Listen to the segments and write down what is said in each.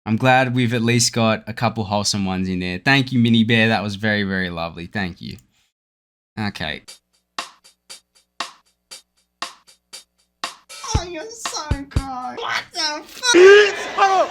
I'm glad we've at least got a couple wholesome ones in there. Thank you, Mini Bear. That was very, very lovely. Thank you. Okay. Oh, you're so cold. What the fuck?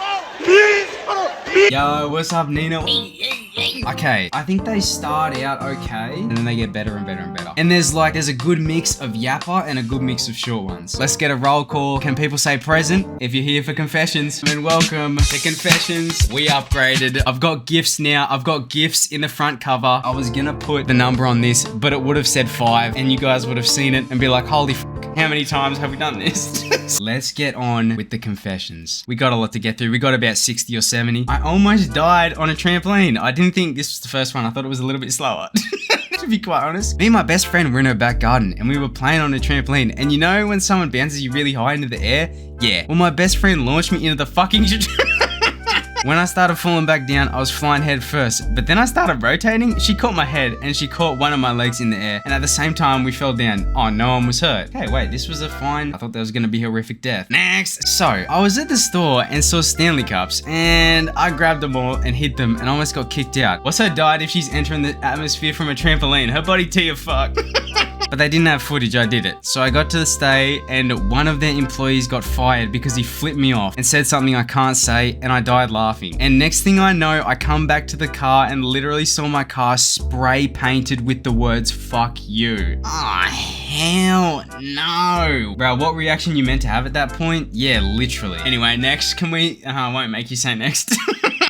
Yo, what's up, Nina? Okay, I think they start out okay, and then they get better and better and better. And there's a good mix of yapper and a good mix of short ones. Let's get a roll call. Can people say present if you're here for confessions? And welcome to confessions. We upgraded. I've got gifts now. I've got gifts in the front cover. I was gonna put the number on this, but it would have said 5, and you guys would have seen it and be like, holy f***, how many times have we done this? Let's get on with the confessions. We got a lot to get through. We got about 60 or 70. I almost died on a trampoline. I didn't think this was the first one. I thought it was a little bit slower. To be quite honest. Me and my best friend were in her back garden and we were playing on a trampoline. And you know when someone bounces you really high into the air? Yeah. Well, my best friend launched me into the fucking... When I started falling back down, I was flying head first, but then I started rotating. She caught my head and she caught one of my legs in the air, and at the same time we fell down. Oh, no one was hurt. Okay, wait, this was a fine. I thought there was gonna be horrific death. Next. So, I was at the store and saw Stanley Cups, and I grabbed them all and hit them and almost got kicked out. What's her died if she's entering the atmosphere from a trampoline? Her body tea of fuck. But they didn't have footage, I did it. So I got to the stay and one of their employees got fired because he flipped me off and said something I can't say, and I died laughing. And next thing I know, I come back to the car and literally saw my car spray painted with the words fuck you. Oh, hell no. Bro, what reaction you meant to have at that point? Yeah, literally. Anyway, next, can we... I won't make you say next.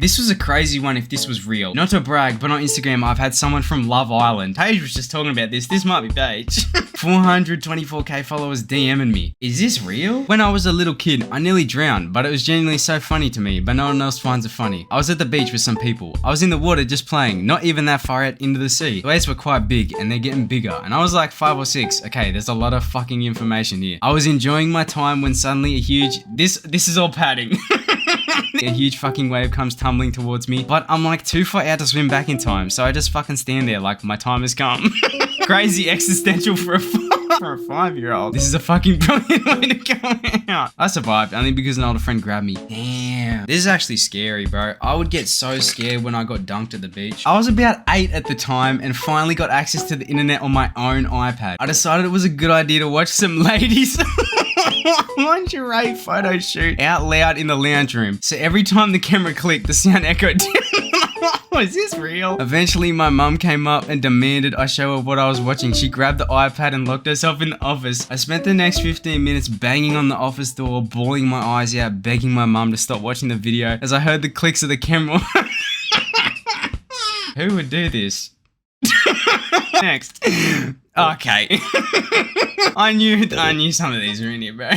This was a crazy one if this was real. Not to brag, but on Instagram, I've had someone from Love Island. Paige was just talking about this. This might be Paige. 424k followers DMing me. Is this real? When I was a little kid, I nearly drowned, but it was genuinely so funny to me, but no one else finds it funny. I was at the beach with some people. I was in the water just playing, not even that far out into the sea. The waves were quite big and they're getting bigger, and I was like 5 or 6. Okay, there's a lot of fucking information here. I was enjoying my time when suddenly a huge... This is all padding. A huge fucking wave comes tumbling towards me, but I'm like too far out to swim back in time, so I just fucking stand there like my time has come. Crazy existential for a 5-year-old. This is a fucking brilliant way to come out. I survived only because an older friend grabbed me. Damn. This is actually scary, bro. I would get so scared when I got dunked at the beach. I was about 8 at the time and finally got access to the internet on my own iPad. I decided it was a good idea to watch some ladies lingerie photo shoot out loud in the lounge room. So every time the camera clicked, the sound echoed. Is this real? Eventually, my mum came up and demanded I show her what I was watching. She grabbed the iPad and locked herself in the office. I spent the next 15 minutes banging on the office door, bawling my eyes out, begging my mum to stop watching the video as I heard the clicks of the camera. Who would do this? Next. Okay. I knew some of these were in here, bro.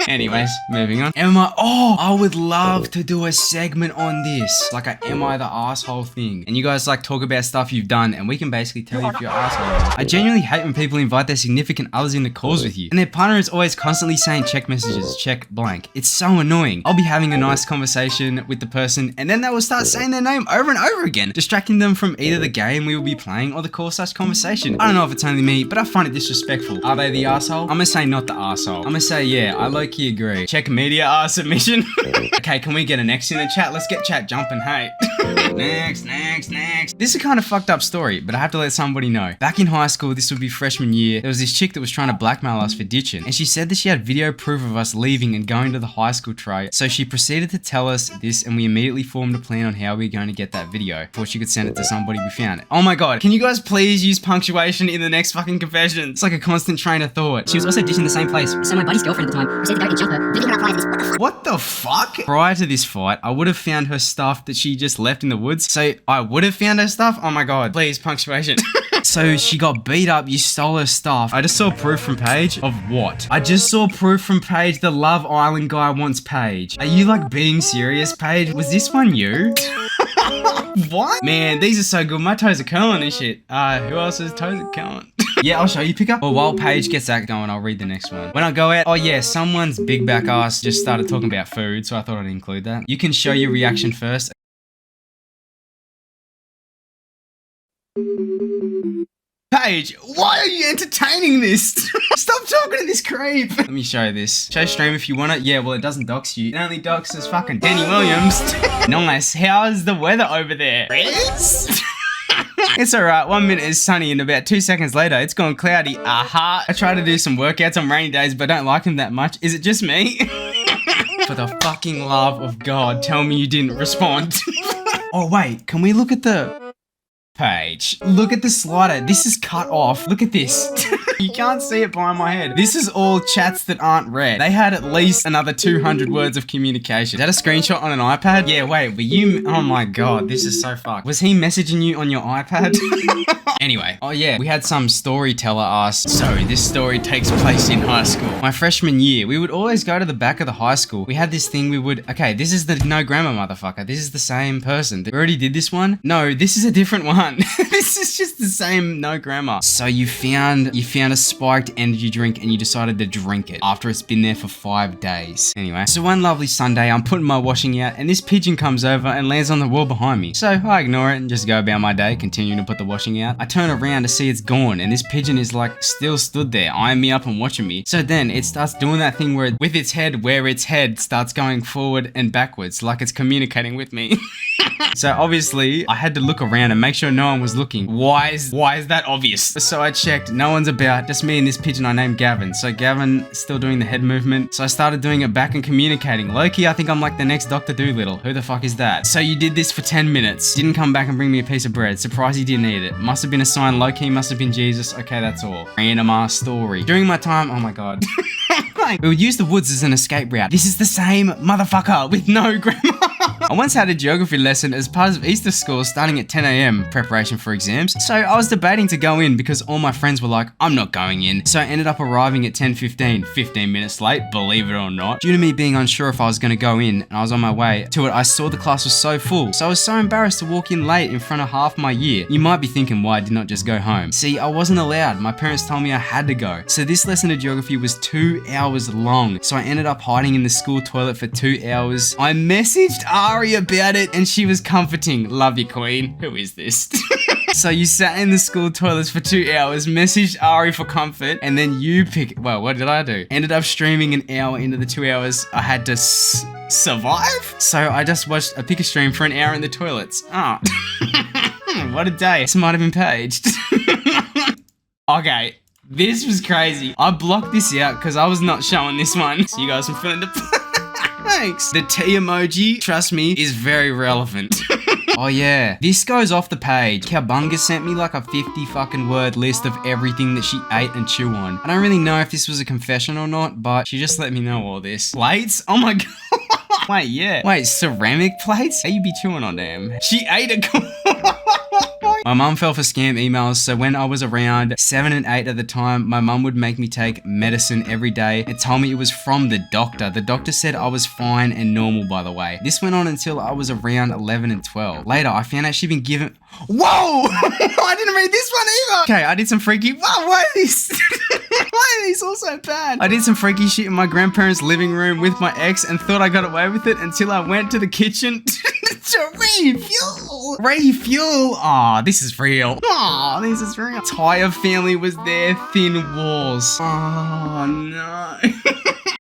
Anyways, moving on. I would love to do a segment on this. Like a am I the asshole thing. And you guys talk about stuff you've done and we can basically tell you if you're an asshole. I genuinely hate when people invite their significant others into calls with you. And their partner is always constantly saying check messages, check blank. It's so annoying. I'll be having a nice conversation with the person and then they will start saying their name over and over again, distracting them from either the game we will be playing or the call/conversation. I don't know if it's only me, but I find it disrespectful. Are they the asshole? I'm gonna say not the asshole. I'm gonna say yeah, I low-key agree. Check media submission. Okay, can we get an X in the chat? Let's get chat jumping, hey. Next. This is a kind of fucked up story, but I have to let somebody know. Back in high school, this would be freshman year, there was this chick that was trying to blackmail us for ditching, and she said that she had video proof of us leaving and going to the high school tray. So she proceeded to tell us this, and we immediately formed a plan on how we were going to get that video before she could send it to somebody we found. Oh my god, can you guys please use punctuation in the next fucking confession? It's like a constant train of thought. She was also ditching the same place, so my buddy's girlfriend at the time proceeded to go and jump her, leaving her outside this. What the fuck? Prior to this fight, I would have found her stuff that she just left in the woods. So I would have found her stuff? Oh my god. Please, punctuation. So she got beat up, you stole her stuff. I just saw proof from Paige of what? I just saw proof from Paige the Love Island guy wants Paige. Are you being serious, Paige? Was this one you? What? Man, these are so good. My toes are curling and shit. Who else's toes are curling? Yeah, I'll show you, Picker. Well, while Paige gets that going, I'll read the next one. When I go out, oh yeah, someone's big back ass just started talking about food, so I thought I'd include that. You can show your reaction first. Paige, why are you entertaining this? Stop talking to this creep. Let me show you this. Show stream if you want it. Yeah, well, it doesn't dox you. It only doxes fucking Danny Williams. Nice. How's the weather over there? It's alright, 1 minute is sunny and about 2 seconds later, it's gone cloudy. Aha. I try to do some workouts on rainy days, but I don't like them that much. Is it just me? For the fucking love of God, tell me you didn't respond. Oh wait, can we look at the page? Look at the slider. This is cut off. Look at this. You can't see it behind my head. This is all chats that aren't read. They had at least another 200 words of communication. Is that a screenshot on an iPad? Yeah, wait, were you... Oh my God, this is so fucked. Was he messaging you on your iPad? Anyway, oh yeah, we had some storyteller ask, so this story takes place in high school. My freshman year, we would always go to the back of the high school. We had this thing we would... Okay, this is the no grammar motherfucker. This is the same person. We already did this one? No, this is a different one. This is just the same no grammar. So you found a spiked energy drink and you decided to drink it after it's been there for 5 days. Anyway, so one lovely Sunday, I'm putting my washing out and this pigeon comes over and lands on the wall behind me. So I ignore it and just go about my day, continuing to put the washing out. I turn around to see it's gone and this pigeon is like still stood there, eyeing me up and watching me. So then it starts doing that thing where with its head starts going forward and backwards like it's communicating with me. So obviously I had to look around and make sure no one was looking. Why is that obvious? So I checked, no one's about, just me and this pigeon I named Gavin. So Gavin still doing the head movement. So I started doing it back and communicating. Low-key, I think I'm like the next Dr. Dolittle. Who the fuck is that? So you did this for 10 minutes. Didn't come back and bring me a piece of bread. Surprised you didn't eat it. Must have been a sign. Low-key must have been Jesus. Okay, that's all. Random ass story. During my time, oh my God. We would use the woods as an escape route. This is the same motherfucker with no grammar. I once had a geography lesson as part of Easter school starting at 10 AM, preparation for exams. So I was debating to go in because all my friends were like, I'm not going in. So I ended up arriving at 10:15, 15 minutes late, believe it or not. Due to me being unsure if I was going to go in and I was on my way to it, I saw the class was so full. So I was so embarrassed to walk in late in front of half my year. You might be thinking why I did not just go home. See, I wasn't allowed. My parents told me I had to go. So this lesson of geography was 2 hours long. So I ended up hiding in the school toilet for 2 hours. I messaged Ari about it and she was comforting. Love you, queen. Who is this? So you sat in the school toilets for 2 hours, messaged Ari for comfort, and then you well, what did I do? Ended up streaming an hour into the 2 hours I had to survive? So I just watched a picker stream for an hour in the toilets. Oh. What a day. This might have been paged. Okay. This was crazy. I blocked this out because I was not showing this one. So you guys can fill in the... Thanks. The T emoji, trust me, is very relevant. Oh yeah, this goes off the page. Cowbunga sent me like a 50 fucking word list of everything that she ate and chew on. I don't really know if this was a confession or not, but she just let me know all this. Plates? Oh my God. Wait, yeah. Wait, ceramic plates? How you be chewing on them? She ate a... My mum fell for scam emails, so when I was around 7 and 8 at the time, my mum would make me take medicine every day and told me it was from the doctor. The doctor said I was fine and normal, by the way. This went on until I was around 11 and 12. Later, I found out she'd been given... Whoa! I didn't read this one either! Okay, I did some freaky... Whoa, why are these... Why are these all so bad? I did some freaky shit in my grandparents' living room with my ex and thought I got away with it until I went to the kitchen to refuel. Refuel. Aw, this is real. Aw, this is real. Entire family was there, thin walls. Oh, no.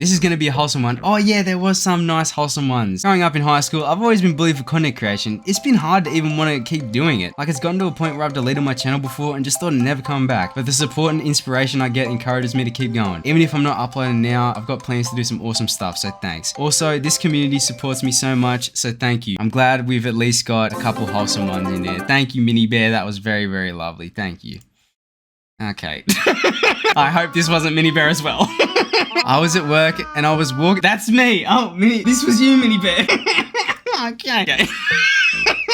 This is gonna be a wholesome one. Oh yeah, there was some nice wholesome ones. Growing up in high school, I've always been bullied for content creation. It's been hard to even want to keep doing it. Like it's gotten to a point where I've deleted my channel before and just thought I'd never come back. But the support and inspiration I get encourages me to keep going. Even if I'm not uploading now, I've got plans to do some awesome stuff, so thanks. Also, this community supports me so much, so thank you. I'm glad we've at least got a couple wholesome ones in there. Thank you, Mini Bear. That was very, very lovely. Thank you. Okay. I hope this wasn't Mini Bear as well. I was at work and I was walking. That's me. Oh, Mini. This was you, Mini Bear. Okay.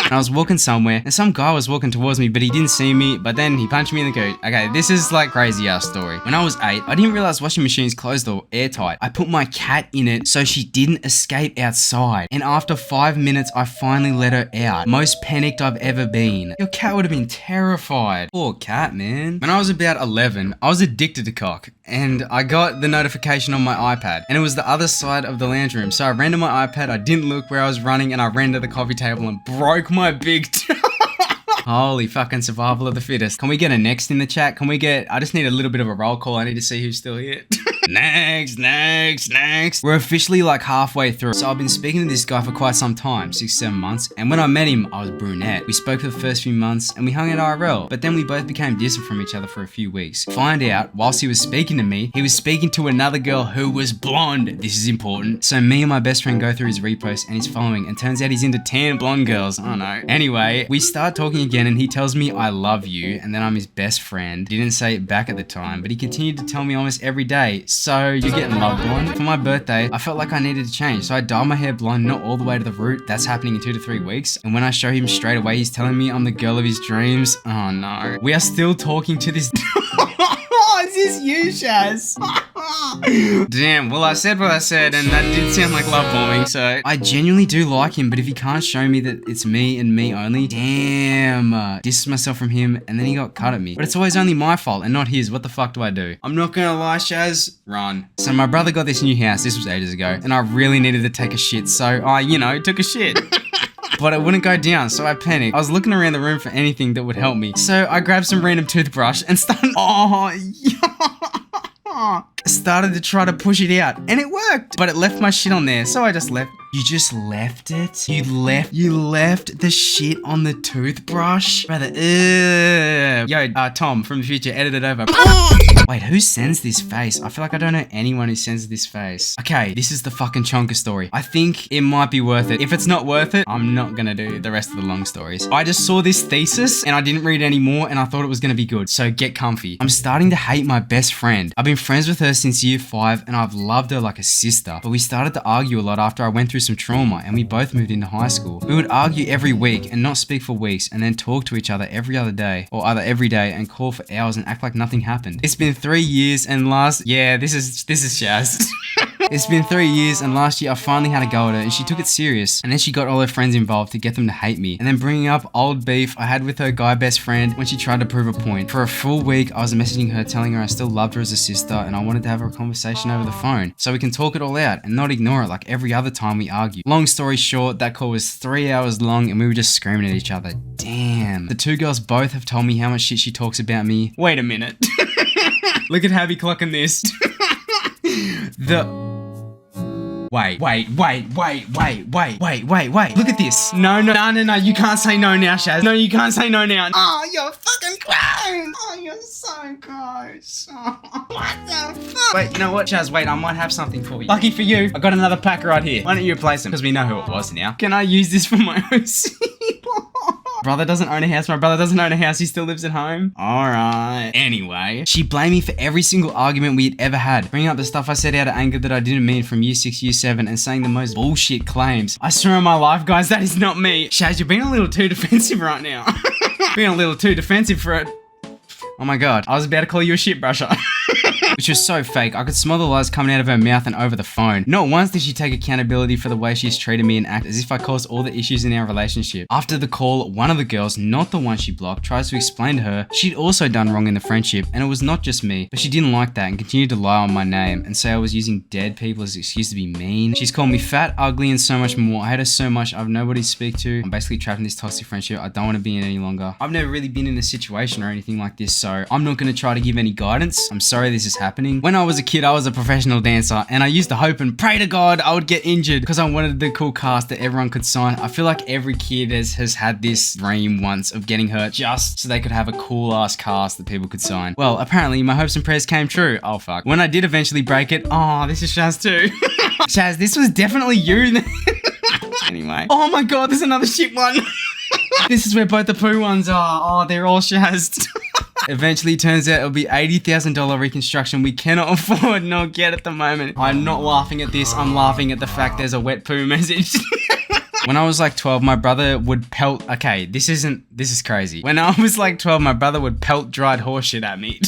And I was walking somewhere and some guy was walking towards me, but he didn't see me, but then he punched me in the goat. Okay, this is like crazy ass story. When I was 8, I didn't realize washing machines closed or airtight. I put my cat in it so she didn't escape outside. And after 5 minutes, I finally let her out. Most panicked I've ever been. Your cat would have been terrified. Poor cat, man. When I was about 11, I was addicted to cock. And I got the notification on my iPad. And it was the other side of the lounge room. So I ran to my iPad, I didn't look where I was running, and I ran to the coffee table and broke my big toe. Holy fucking survival of the fittest. Can we get a next in the chat? Can we get, I just need a little bit of a roll call. I need to see who's still here. Next. We're officially like halfway through. So I've been speaking to this guy for quite some time, 6-7 months. And when I met him, I was brunette. We spoke for the first few months and we hung out IRL. But then we both became distant from each other for a few weeks. Find out, whilst he was speaking to me, he was speaking to another girl who was blonde. This is important. So me and my best friend go through his repost and he's following. And turns out he's into tan blonde girls. Oh no. Anyway, we start talking again and he tells me I love you and that I'm his best friend. Didn't say it back at the time, but he continued to tell me almost every day. So you're getting love blonde? For my birthday, I felt like I needed to change. So I dyed my hair blonde, not all the way to the root. That's happening in 2 to 3 weeks. And when I show him straight away, he's telling me I'm the girl of his dreams. Oh no. We are still talking to this. Is this you, Shaz? Damn, well I said what I said and that did sound like love bombing, so I genuinely do like him, but if he can't show me that it's me and me only, damn, distanced myself from him and then he got cut at me. But it's always only my fault and not his. What the fuck do I do? I'm not gonna lie, Shaz, run. So my brother got this new house, this was ages ago, and I really needed to take a shit, so I, took a shit. But it wouldn't go down, so I panicked. I was looking around the room for anything that would help me. So I grabbed some random toothbrush and started started to try to push it out, and it worked. But it left my shit on there, so I just left. You just left it? You left the shit on the toothbrush? Brother, Yo, Tom from the future, edit it over. Wait, who sends this face? I feel like I don't know anyone who sends this face. Okay, this is the fucking chonker story. I think it might be worth it. If it's not worth it, I'm not gonna do the rest of the long stories. I just saw this thesis and I didn't read any more and I thought it was gonna be good. So get comfy. I'm starting to hate my best friend. I've been friends with her since year 5 and I've loved her like a sister. But we started to argue a lot after I went through some trauma and we both moved into high school. We would argue every week and not speak for weeks and then talk to each other every other day or either every day and call for hours and act like nothing happened. It's been 3 years and this is Shaz. It's been 3 years and last year I finally had a go at her and she took it serious, and then she got all her friends involved to get them to hate me, and then bringing up old beef I had with her guy best friend when she tried to prove a point. For a full week I was messaging her telling her I still loved her as a sister and I wanted to have a conversation over the phone so we can talk it all out and not ignore it like every other time we argue. Long story short, that call was 3 hours long and we were just screaming at each other. Damn. The two girls both have told me how much shit she talks about me. Wait a minute. Look at Habby clocking this. Wait. Look at this. No. You can't say no now, Shaz. No, you can't say no now. Oh, you're fucking gross. Oh, you're so gross. Oh, what the fuck? Wait, you know what, Shaz? Wait, I might have something for you. Lucky for you, I got another pack right here. Why don't you replace them? Because we know who it was now. Can I use this for my OC? Brother doesn't own a house. My brother doesn't own a house. He still lives at home. Alright. Anyway, she blamed me for every single argument we had ever had, bringing up the stuff I said out of anger that I didn't mean from year 6, year 7, and saying the most bullshit claims. I swear on my life, guys, that is not me. Shaz, you're being a little too defensive right now. Being a little too defensive for it. Oh my god, I was about to call you a shit brusher. Which was so fake. I could smell the lies coming out of her mouth and over the phone. Not once did she take accountability for the way she's treated me and act as if I caused all the issues in our relationship. After the call, one of the girls, not the one she blocked, tries to explain to her she'd also done wrong in the friendship and it was not just me, but she didn't like that and continued to lie on my name and say I was using dead people as an excuse to be mean. She's called me fat, ugly, and so much more. I hate her so much. I have nobody to speak to. I'm basically trapped in this toxic friendship I don't want to be in any longer. I've never really been in a situation or anything like this, so I'm not going to try to give any guidance. I'm sorry this is happening. When I was a kid, I was a professional dancer and I used to hope and pray to God I would get injured because I wanted the cool cast that everyone could sign. I feel like every kid has had this dream once of getting hurt just so they could have a cool ass cast that people could sign. Well, apparently my hopes and prayers came true. Oh fuck. When I did eventually break it, oh, this is Shaz too. Shaz, this was definitely you. Anyway. Oh my god, there's another shit one. This is where both the poo ones are. Oh, they're all Shaz'd. Eventually turns out it'll be $80,000 reconstruction we cannot afford nor get at the moment. I'm not laughing at this, I'm laughing at the fact there's a wet poo message. When I was like 12, my brother would pelt, okay, this is crazy. When I was like 12, my brother would pelt dried horse shit at me.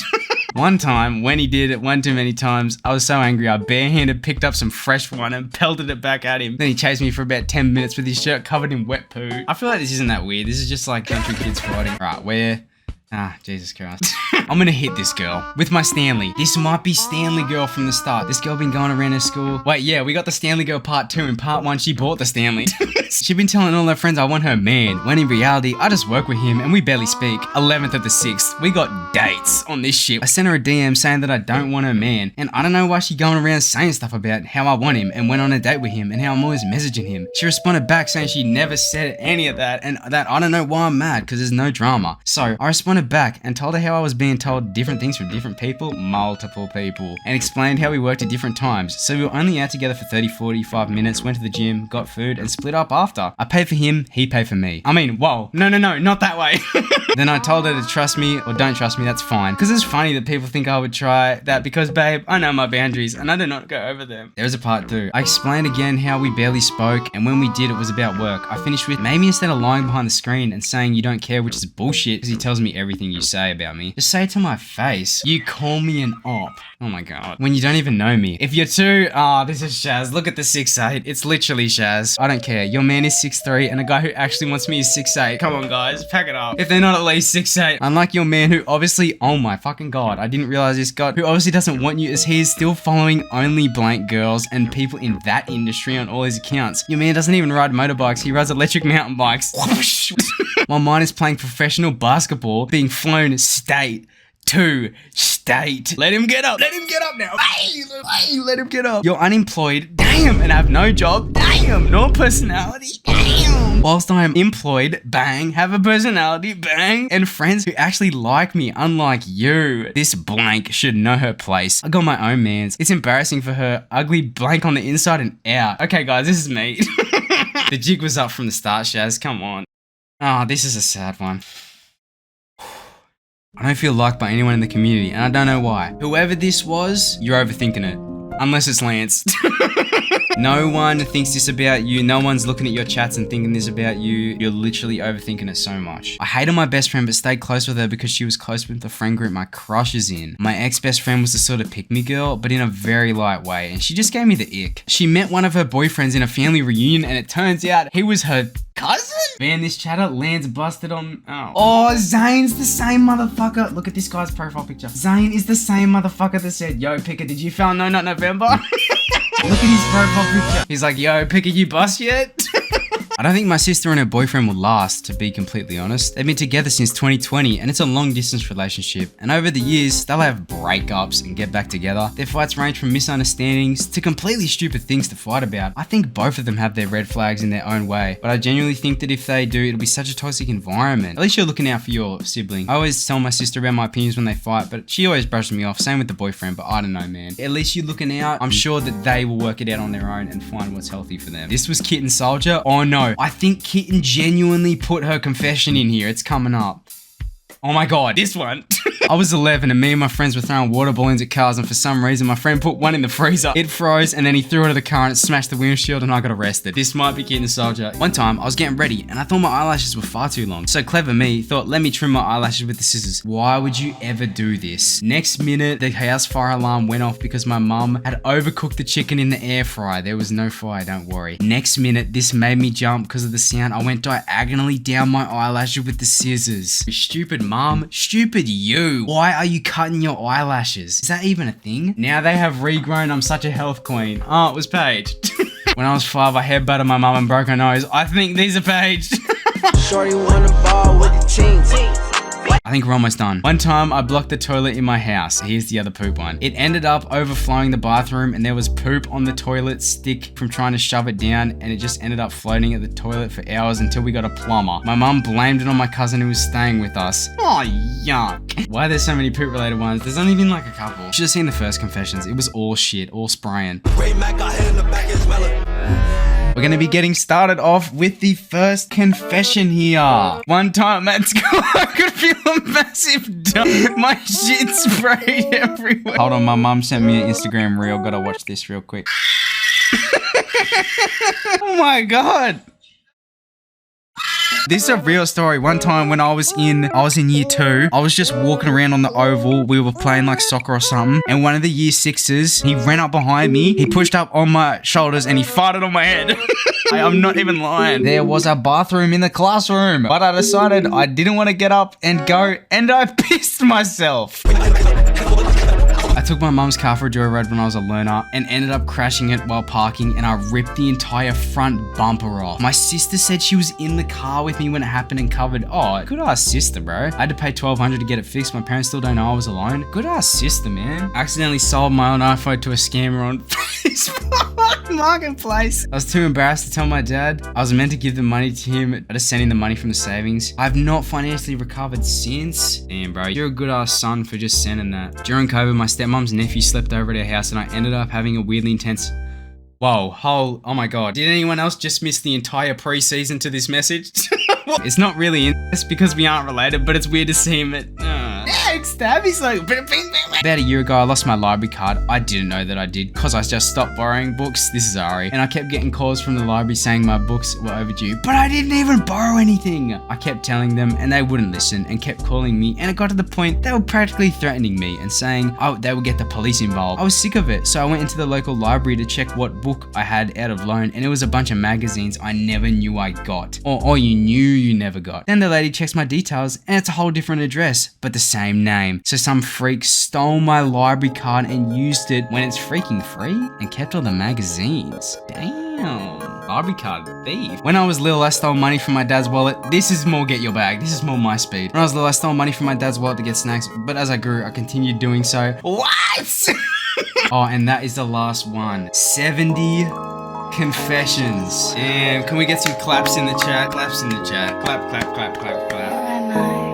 One time, when he did it one too many times, I was so angry I barehanded picked up some fresh one and pelted it back at him. Then he chased me for about 10 minutes with his shirt covered in wet poo. I feel like this isn't that weird. This is just like country kids fighting. Right, where? Ah, Jesus Christ. I'm gonna hit this girl with my Stanley. This might be Stanley girl from the start. This girl been going around her school. Wait, yeah, we got the Stanley girl part 2. In part 1, she bought the Stanley. She'd been telling all her friends I want her man, when in reality, I just work with him and we barely speak. 11th of the 6th, we got dates on this shit. I sent her a DM saying that I don't want her man, and I don't know why she going around saying stuff about how I want him and went on a date with him and how I'm always messaging him. She responded back saying she never said any of that and that I don't know why I'm mad because there's no drama. So I responded back and told her how I was being told different things from different people, multiple people, and explained how we worked at different times. So we were only out together for 30-45 minutes, went to the gym, got food, and split up after. I paid for him, he paid for me. I mean, whoa, no, not that way. Then I told her to trust me or don't trust me, that's fine. Because it's funny that people think I would try that because, babe, I know my boundaries and I do not go over them. There was a part 2. I explained again how we barely spoke, and when we did, it was about work. I finished with, maybe instead of lying behind the screen and saying you don't care, which is bullshit because he tells me everything you say about me, just say it to my face. You call me an op. Oh my god. When you don't even know me. If you're too, this is Shaz. Look at the 6'8". It's literally Shaz. I don't care. Your man is 6'3", and a guy who actually wants me is 6'8". Come on, guys. Pack it up. If they're not at least 6'8". Unlike your man who obviously, oh my fucking god, I didn't realize this guy, who obviously doesn't want you as he is still following only blank girls and people in that industry on all his accounts. Your man doesn't even ride motorbikes. He rides electric mountain bikes. My mind is playing professional basketball, being flown state to state. Let him get up. Let him get up now. Hey, let him get up. You're unemployed. Damn. And have no job. Damn. No personality. Damn. Whilst I am employed. Bang. Have a personality. Bang. And friends who actually like me, unlike you. This blank should know her place. I got my own mans. It's embarrassing for her. Ugly blank on the inside and out. Okay, guys, this is me. The jig was up from the start, Shaz. Come on. Oh, this is a sad one. I don't feel liked by anyone in the community, and I don't know why. Whoever this was, you're overthinking it. Unless it's Lance. No one thinks this about you. No one's looking at your chats and thinking this about you. You're literally overthinking it so much. I hated my best friend but stayed close with her because she was close with the friend group my crush is in. My ex-best friend was the sort of pick-me girl, but in a very light way, and she just gave me the ick. She met one of her boyfriends in a family reunion, and it turns out he was her cousin? Man, this chatter, Lance busted on... Oh, Zane's the same motherfucker. Look at this guy's profile picture. Zane is the same motherfucker that said, yo, Picker, did you found No Not November? Look at his profile picture. He's like, yo, Picker, you bust yet? I don't think my sister and her boyfriend will last, to be completely honest. They've been together since 2020 and it's a long distance relationship. And over the years, they'll have breakups and get back together. Their fights range from misunderstandings to completely stupid things to fight about. I think both of them have their red flags in their own way, but I genuinely think that if they do, it'll be such a toxic environment. At least you're looking out for your sibling. I always tell my sister about my opinions when they fight, but she always brushes me off. Same with the boyfriend, but I don't know, man. At least you're looking out. I'm sure that they will work it out on their own and find what's healthy for them. This was Kitten Soldier. Oh no. I think Kitten genuinely put her confession in here. It's coming up. Oh my god, this one. I was 11 and me and my friends were throwing water balloons at cars, and for some reason my friend put one in the freezer. It froze and then he threw it at the car and it smashed the windshield and I got arrested. This might be Kitten Soldier. One time I was getting ready and I thought my eyelashes were far too long. So clever me thought, let me trim my eyelashes with the scissors. Why would you ever do this? Next minute, the house fire alarm went off because my mum had overcooked the chicken in the air fryer. There was no fire, don't worry. Next minute, this made me jump because of the sound. I went diagonally down my eyelashes with the scissors. Stupid mum, stupid you. Why are you cutting your eyelashes? Is that even a thing? Now they have regrown. I'm such a health queen. Oh, it was Paige. When I was 5, I headbutted my mum and broke her nose. I think these are Paige. Shorty wanna ball with the team. I think we're almost done. One time I blocked the toilet in my house. Here's the other poop one. It ended up overflowing the bathroom and there was poop on the toilet stick from trying to shove it down, and it just ended up floating at the toilet for hours until we got a plumber. My mum blamed it on my cousin who was staying with us. Oh, yuck. Why are there so many poop related ones? There's only been like a couple. You should have seen the first confessions. It was all shit, all spraying. We're going to be getting started off with the first confession here. One time at school, I could feel a massive dump. My shit sprayed everywhere. Hold on, my mum sent me an Instagram reel. Gotta watch this real quick. Oh my god. This is a real story. One time when I was in year 2, I was just walking around on the oval. We were playing like soccer or something, and one of the year 6s, he ran up behind me, he pushed up on my shoulders and he farted on my head. I'm not even lying. There was a bathroom in the classroom, but I decided I didn't want to get up and go, and I pissed myself. I I took my mum's car for a joyride when I was a learner and ended up crashing it while parking, and I ripped the entire front bumper off. My sister said she was in the car with me when it happened and covered. Oh, good ass sister, bro. I had to pay $1,200 to get it fixed. My parents still don't know I was alone. Good ass sister, man. I accidentally sold my own iPhone to a scammer on Facebook Marketplace. I was too embarrassed to tell my dad. I was meant to give the money to him. I just sent him the money from the savings. I've not financially recovered since. Damn, bro. You're a good ass son for just sending that. During COVID, my stepmom's nephew slept over at our house and I ended up having a weirdly intense... Whoa, oh my god. Did anyone else just miss the entire pre-season to this message? It's not really in this because we aren't related, but it's weird to see him at... Stabby's like... About a year ago, I lost my library card. I didn't know that I did because I just stopped borrowing books. This is Ari. And I kept getting calls from the library saying my books were overdue, but I didn't even borrow anything. I kept telling them and they wouldn't listen and kept calling me, and it got to the point they were practically threatening me and saying they would get the police involved. I was sick of it, so I went into the local library to check what book I had out of loan, and it was a bunch of magazines I never knew I got, or you knew you never got. Then the lady checks my details and it's a whole different address, but the same name. So some freak stole my library card and used it when it's freaking free and kept all the magazines. Damn. Library card thief. When I was little, I stole money from my dad's wallet. This is more get your bag. This is more my speed. When I was little, I stole money from my dad's wallet to get snacks, but as I grew, I continued doing so. What? Oh, and that is the last one. 70 confessions. Damn, can we get some claps in the chat? Claps in the chat. Clap, clap, clap, clap, clap.